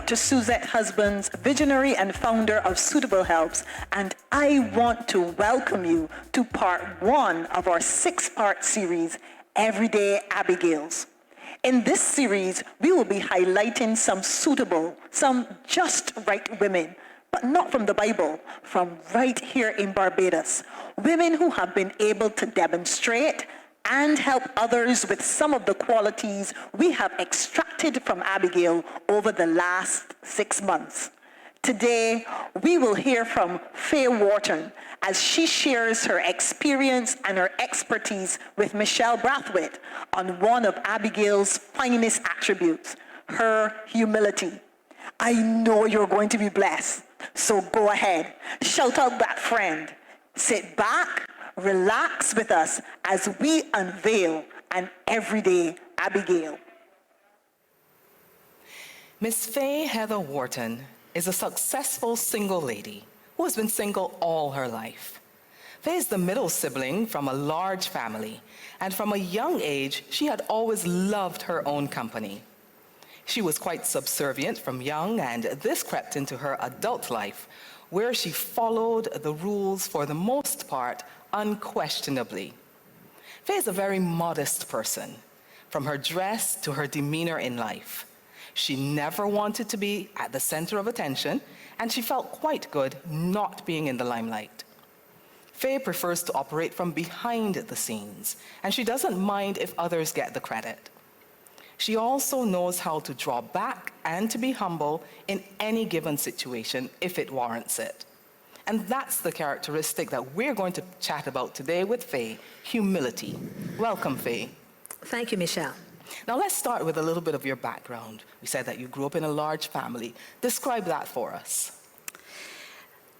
Dr. Suzette Husbands, visionary and founder of Suitable Helps, and I want to welcome you to part 1 of our 6-part series, Everyday Abigails. In this series, we will be highlighting some suitable, some just right women, but not from the Bible, from right here in Barbados. Women who have been able to demonstrate and help others with some of the qualities we have extracted from Abigail over the last 6 months. Today, we will hear from Faye Wharton as she shares her experience and her expertise with Michelle Brathwaite on one of Abigail's finest attributes, her humility. I know you're going to be blessed, so go ahead, shout out that friend, sit back, relax with us as we unveil an everyday Abigail. Miss Faye Heather Wharton is a successful single lady who has been single all her life. Faye is the middle sibling from a large family, and from a young age, she had always loved her own company. She was quite subservient from young, and this crept into her adult life, where she followed the rules for the most part unquestionably. Faye is a very modest person, from her dress to her demeanor in life. She never wanted to be at the center of attention, and she felt quite good not being in the limelight. Faye prefers to operate from behind the scenes, and she doesn't mind if others get the credit. She also knows how to draw back and to be humble in any given situation if it warrants it. And that's the characteristic that we're going to chat about today with Faye, humility. Welcome, Faye. Thank you, Michelle. Now let's start with a little bit of your background. We said that you grew up in a large family. Describe that for us.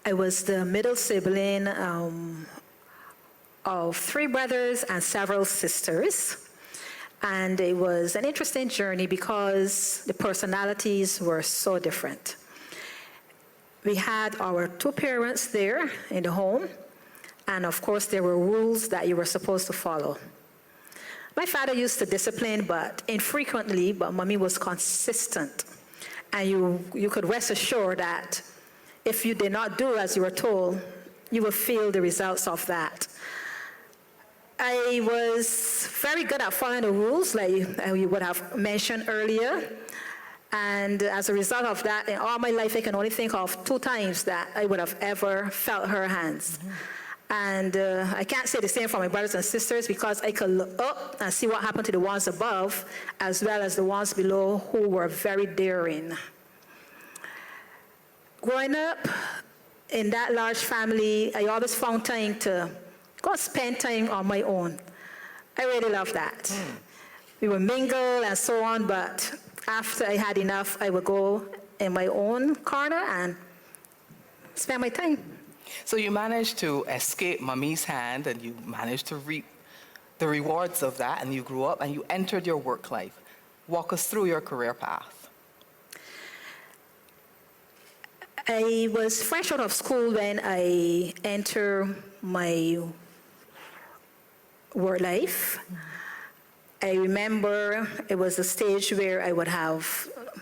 I was the middle sibling of 3 brothers and several sisters. And it was an interesting journey because the personalities were so different. We had our 2 parents there in the home, and of course there were rules that you were supposed to follow. My father used to discipline, but infrequently, but mommy was consistent. And you could rest assured that if you did not do as you were told, you would feel the results of that. I was very good at following the rules, like you would have mentioned earlier. And as a result of that, in all my life, I can only think of 2 times that I would have ever felt her hands. Mm-hmm. And I can't say the same for my brothers and sisters because I could look up and see what happened to the ones above, as well as the ones below who were very daring. Growing up in that large family, I always found time to go spend time on my own. I really love that. We would mingle and so on, but after I had enough, I would go in my own corner and spend my time. So you managed to escape mommy's hand, and you managed to reap the rewards of that, and you grew up and you entered your work life. Walk us through your career path. I was fresh out of school when I entered my work life. I remember it was a stage where I would have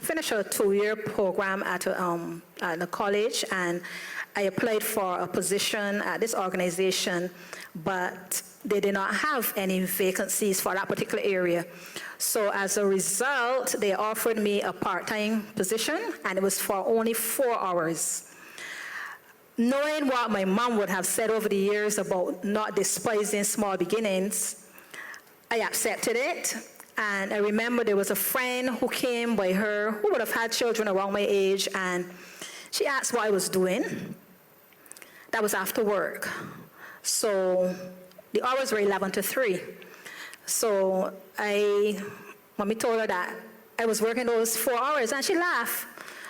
finished a 2-year program at a college, and I applied for a position at this organization, but they did not have any vacancies for that particular area. So as a result, they offered me a part-time position, and it was for only 4 hours. Knowing what my mom would have said over the years about not despising small beginnings, I accepted it. And I remember there was a friend who came by her who would have had children around my age, and she asked what I was doing. That was after work. So the hours were 11 to 3. So mommy told her that I was working those 4 hours, and she laughed.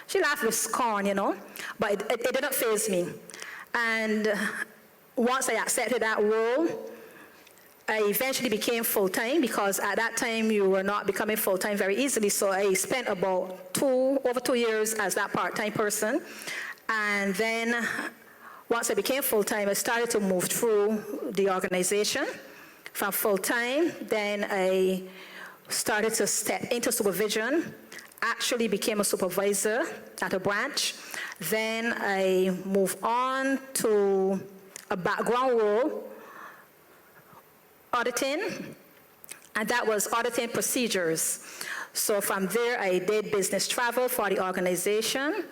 She laughed with scorn, you know, but it didn't faze me. And once I accepted that role, I eventually became full-time, because at that time you were not becoming full-time very easily. So I spent about over 2 years as that part-time person. And then once I became full-time, I started to move through the organization from full-time. Then I started to step into supervision. actually became a supervisor at a branch. Then I moved on to a background role, auditing, and that was auditing procedures. So from there, I did business travel for the organization,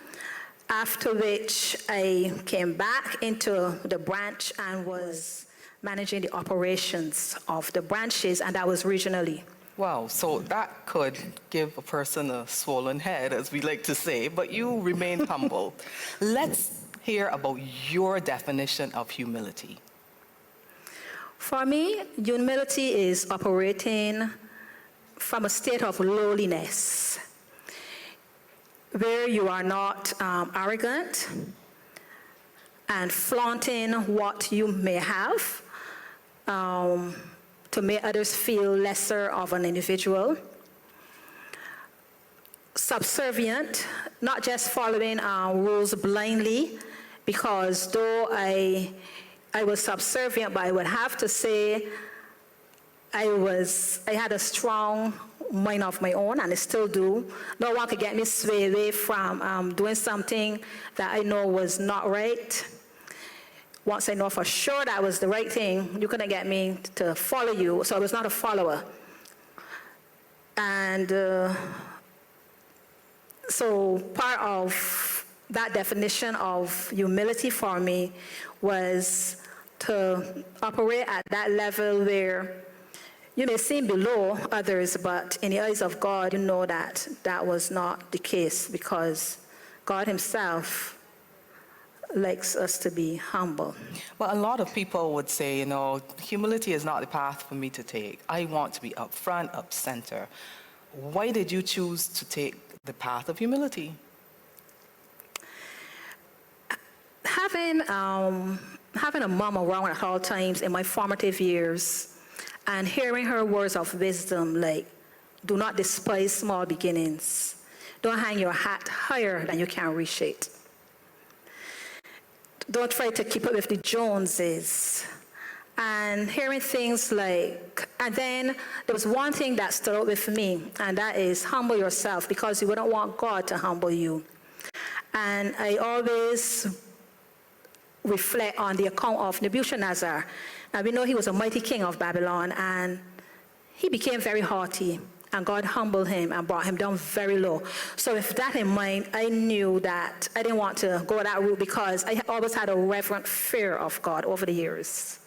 after which I came back into the branch and was managing the operations of the branches, and that was regionally. Wow, so that could give a person a swollen head, as we like to say, but you remained humble. Let's hear about your definition of humility. For me, humility is operating from a state of lowliness, where you are not arrogant and flaunting what you may have to make others feel lesser of an individual. Subservient, not just following rules blindly, because though I was subservient, but I would have to say I had a strong mind of my own, and I still do. No one could get me swayed away from doing something that I know was not right. Once I know for sure that was the right thing, you couldn't get me to follow you, so I was not a follower. And so part of that definition of humility for me was to operate at that level where you may seem below others, but in the eyes of God, you know that that was not the case, because God himself likes us to be humble. Well, a lot of people would say, humility is not the path for me to take. I want to be up front, up center. Why did you choose to take the path of humility? Having a mom around at all times in my formative years, and hearing her words of wisdom like, do not despise small beginnings. Don't hang your hat higher than you can reach it. Don't try to keep up with the Joneses. And hearing things like, and then there was one thing that stood out with me, and that is humble yourself, because you wouldn't want God to humble you. And I always reflect on the account of Nebuchadnezzar. Now we know he was a mighty king of Babylon, and he became very haughty, and God humbled him and brought him down very low. So with that in mind, I knew that I didn't want to go that route, because I always had a reverent fear of God over the years.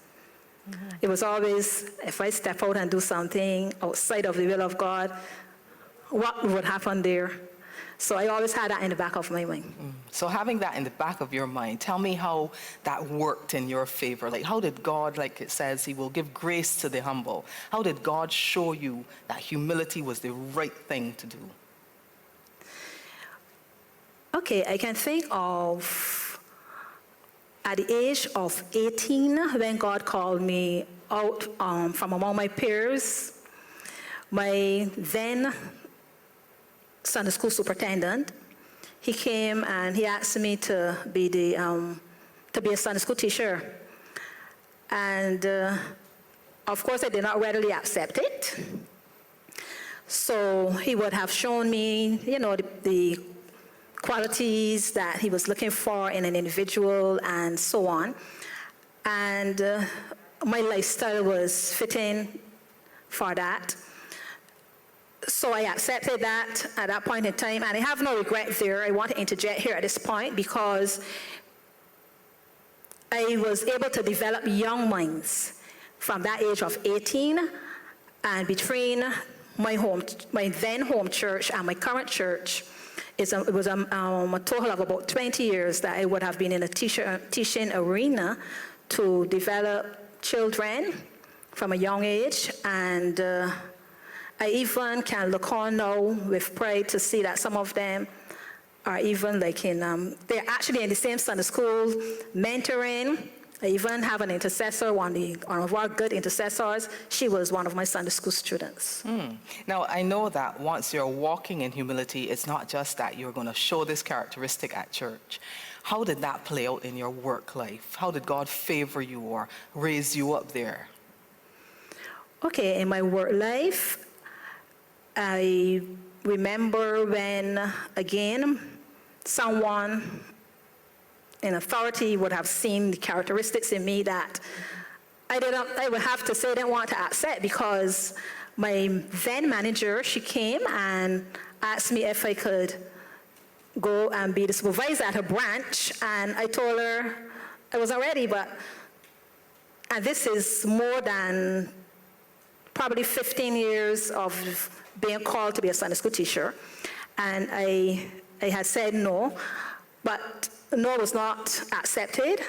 Mm-hmm. It was always, if I step out and do something outside of the will of God, what would happen there? So I always had that in the back of my mind. So having that in the back of your mind, tell me how that worked in your favor. Like, how did God, like it says, he will give grace to the humble. How did God show you that humility was the right thing to do? Okay, I can think of at the age of 18, when God called me out from among my peers, my then Sunday school superintendent, he came and he asked me to be a Sunday school teacher. And of course, I did not readily accept it. So he would have shown me, the qualities that he was looking for in an individual and so on. And my lifestyle was fitting for that. So I accepted that at that point in time, and I have no regret there. I want to interject here at this point, because I was able to develop young minds from that age of 18, and between my then home church and my current church, it was a total of about 20 years that I would have been in a teaching arena to develop children from a young age, and I even can look on now with pride to see that some of them are even like they're actually in the same Sunday school, mentoring. I even have an intercessor, one of our good intercessors. She was one of my Sunday school students. Now, I know that once you're walking in humility, it's not just that you're going to show this characteristic at church. How did that play out in your work life? How did God favor you or raise you up there? Okay, in my work life, I remember when, again, someone in authority would have seen the characteristics in me that I would have to say I didn't want to accept, because my then manager, she came and asked me if I could go and be the supervisor at her branch, and I told her I wasn't ready, and this is more than probably 15 years of being called to be a Sunday school teacher, and I had said no, but no was not accepted.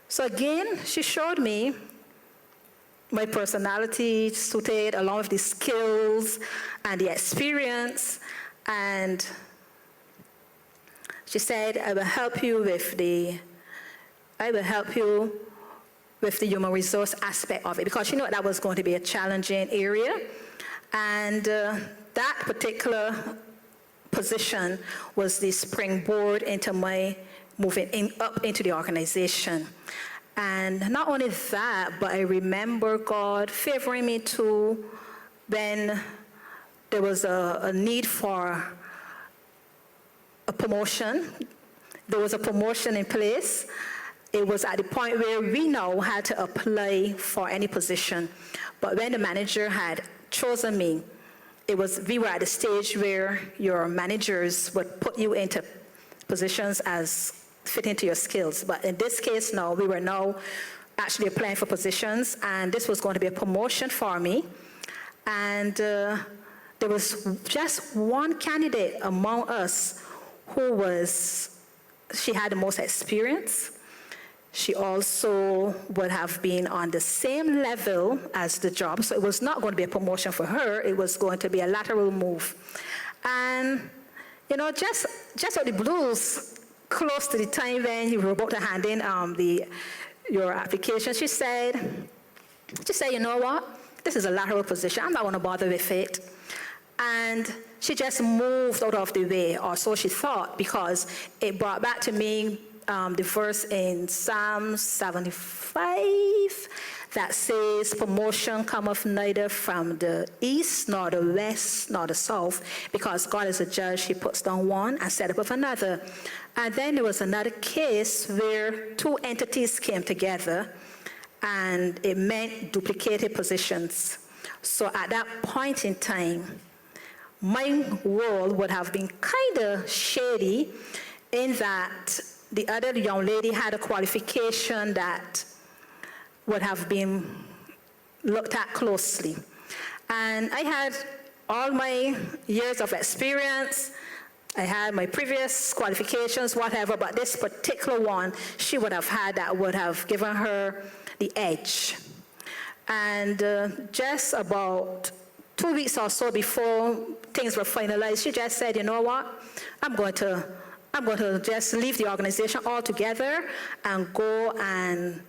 So again, she showed me my personality suited along with the skills and the experience, and she said, I will help you with the human resource aspect of it, because she knew that was going to be a challenging area. And that particular position was the springboard into my moving up into the organization. And not only that, but I remember God favoring me too when there was a need for a promotion. There was a promotion in place. It was at the point where we now had to apply for any position. But when the manager had chosen me, we were at the stage where your managers would put you into positions as fit into your skills. But in this case now, we were now actually applying for positions, and this was going to be a promotion for me. And there was just one candidate among us she had the most experience. She also would have been on the same level as the job, so it was not going to be a promotion for her, it was going to be a lateral move. And, just with the blues, close to the time when you were about to hand in your application, she said, you know what, this is a lateral position, I'm not going to bother with it. And she just moved out of the way, or so she thought, because it brought back to me the verse in Psalm 75 that says, promotion cometh neither from the east, nor the west, nor the south, because God is a judge, he puts down one and set up with another. And then there was another case where two entities came together, and it meant duplicated positions. So at that point in time, my role would have been kind of shady, in that the other young lady had a qualification that would have been looked at closely. And I had all my years of experience, I had my previous qualifications, whatever, but this particular one, she would have had that would have given her the edge. And just about 2 weeks or so before things were finalized, she just said, you know what, I'm going to just leave the organization altogether and go and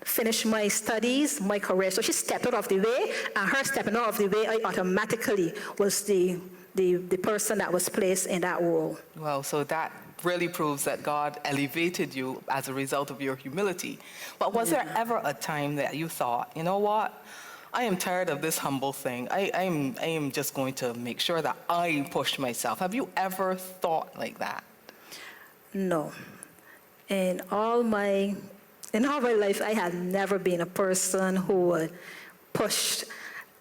finish my studies, my career. So she stepped out of the way, and her stepping out of the way, I automatically was the person that was placed in that role. Well, so that really proves that God elevated you as a result of your humility. But was there ever a time that you thought, you know what, I am tired of this humble thing. I am just going to make sure that I push myself. Have you ever thought like that? No. In all my life, I had never been a person who would push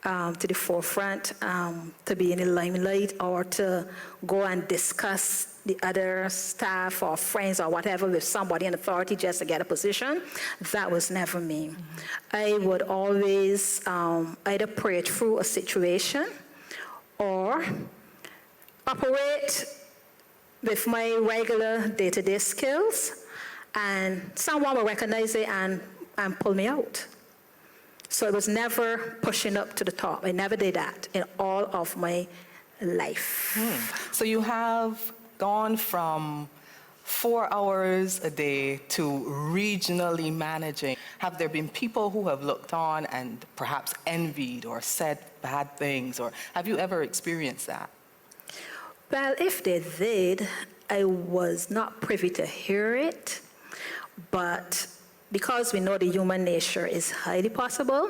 to the forefront, to be in the limelight, or to go and discuss the other staff or friends or whatever with somebody in authority just to get a position. That was never me. Mm-hmm. I would always either pray through a situation or operate with my regular day-to-day skills, and someone will recognize it and pull me out. So it was never pushing up to the top. I never did that in all of my life. So you have gone from 4 hours a day to regionally managing. Have there been people who have looked on and perhaps envied or said bad things, or have you ever experienced that? Well, if they did, I was not privy to hear it, but because we know the human nature is highly possible,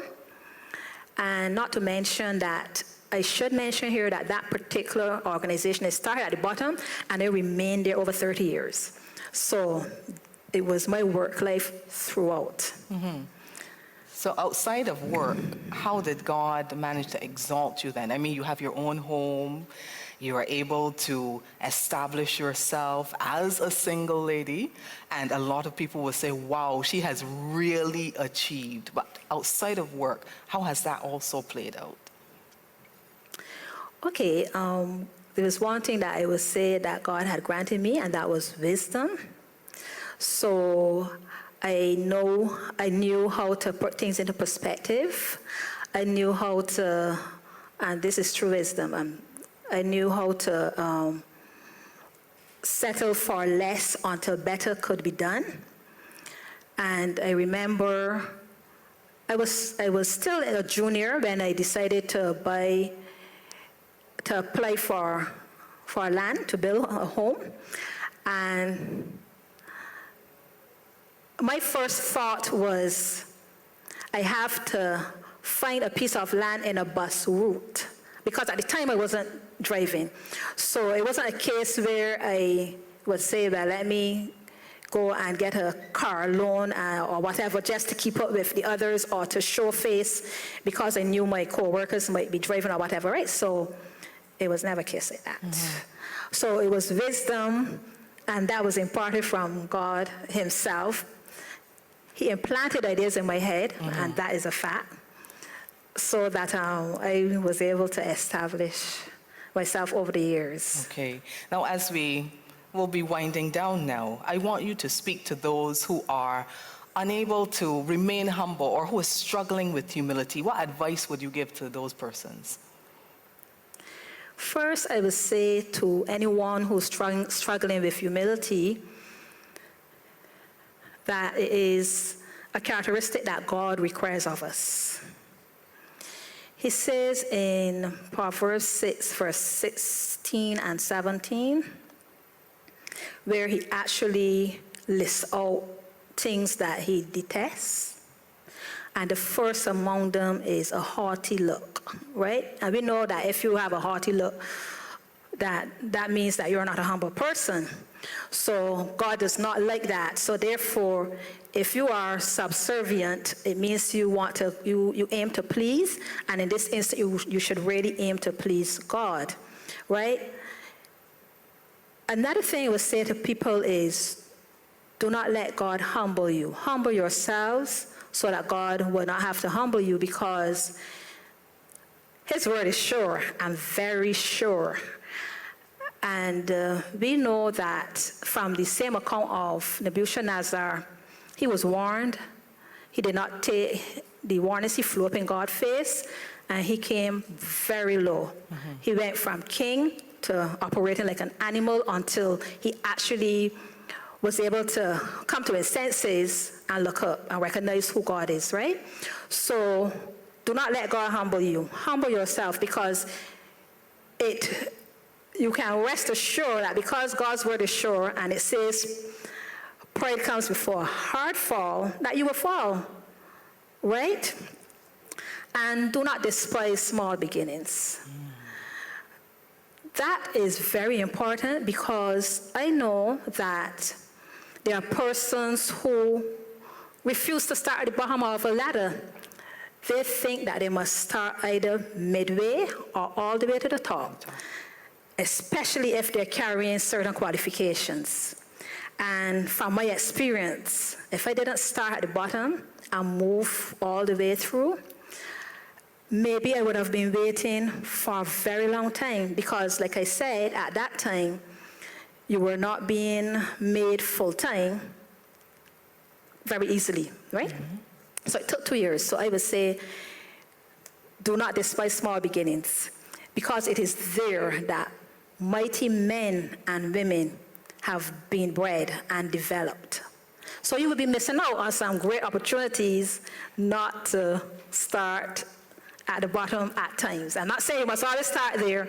and not to mention that I should mention here that that particular organization, it started at the bottom and it remained there over 30 years. So it was my work life throughout. So outside of work, how did God manage to exalt you then? I mean, you have your own home. You are able to establish yourself as a single lady. And a lot of people will say, wow, she has really achieved. But outside of work, how has that also played out? Okay, there was one thing that I would say that God had granted me, and that was wisdom. So I knew how to put things into perspective. I knew how to, and this is true wisdom, I knew how to settle for less until better could be done. And I remember I was still a junior when I decided to apply for land to build a home. And my first thought was, I have to find a piece of land in a bus route, because at the time I wasn't driving. So it wasn't a case where I would say, well, let me go and get a car loan or whatever just to keep up with the others or to show face because I knew my co-workers might be driving or whatever, right? So it was never a case like that. So it was wisdom, and that was imparted from God himself. He implanted ideas in my head, and that is a fact, so that I was able to establish myself over the years. Okay. Now, as we will be winding down now, I want you to speak to those who are unable to remain humble or who are struggling with humility. What advice would you give to those persons? First, I would say to anyone who's struggling with humility, that it is a characteristic that God requires of us. He says in Proverbs 6, verse 16 and 17, where he actually lists out things that he detests. And the first among them is a haughty look, right? And we know that if you have a haughty look, that means that you're not a humble person. So God does not like that. So therefore, if you are subservient, it means you aim to please. And in this instance, you should really aim to please God, right? Another thing I would say to people is, do not let God humble you. Humble yourselves so that God will not have to humble you, because his word is sure and very sure. And we know that from the same account of Nebuchadnezzar, he was warned. He did not take the warnings. He flew up in God's face, and he came very low. He went from king to operating like an animal until he actually was able to come to his senses and look up and recognize who God is, right? So do not let God humble you. Humble yourself, because you can rest assured that because God's word is sure and it says pride comes before a hard fall, that you will fall, right? And do not despise small beginnings. That is very important, because I know that there are persons who refuse to start at the bottom of a ladder. They think that they must start either midway or all the way to the top, especially if they're carrying certain qualifications. And from my experience, if I didn't start at the bottom and move all the way through, maybe I would have been waiting for a very long time, because like I said, at that time, you were not being made full-time very easily, right? So it took 2 years. So I would say, do not despise small beginnings, because it is there that mighty men and women have been bred and developed. So you would be missing out on some great opportunities not to start at the bottom at times. I'm not saying you must always start there,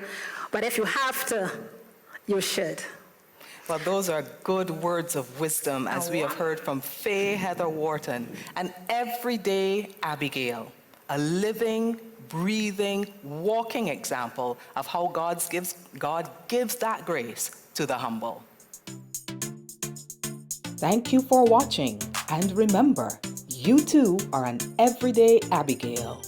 but if you have to, you should. Well, those are good words of wisdom, as we have heard from Faye Heather Wharton, an everyday Abigail, a living, breathing, walking example of how God gives that grace to the humble. Thank you for watching, and remember, you too are an everyday Abigail.